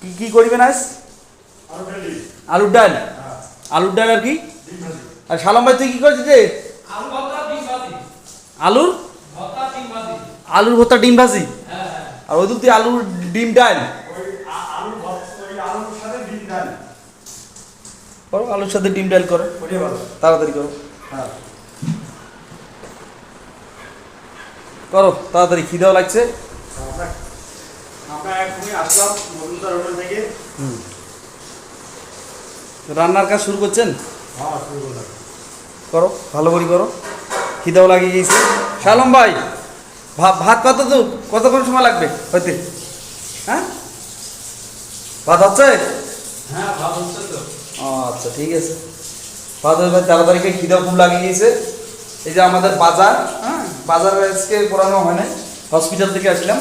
কি কি করবেন আজ? আলুর ডাল। আলুর ডাল আর কি? আর সালাম ভাই তুই কি করছিস রে? আলুর আলুর ভর্তা ডিম ভাজি। আর ওই তুই আলুর ডিম ডাল করো, আলুর সাথে ডিম ডাল করো, তাড়াতাড়ি করো। করো তাড়াতাড়ি, খিদেও লাগছে। আমরা এখনই আসলাম মজুমদার হোটেল থেকে। রান্নার কাজ শুরু করছেন? হ্যাঁ, শুরু করলাম। করো, ভালো করে করো, খিদেও লাগিয়ে গিয়েছে। শালম ভাই, ভাত কতক্ষণ সময় লাগবে হইতে? হ্যাঁ, ভাত হচ্ছে? হ্যাঁ, ভাত হচ্ছে তো। আচ্ছা ঠিক আছে, ভাত হয়ে তাড়াতাড়ি খেয়ে খিদেও খুব লাগিয়ে গিয়েছে। এই যে আমাদের বাজার, হ্যাঁ বাজার আজকে করানো হয় না, হসপিটাল থেকে আসলাম।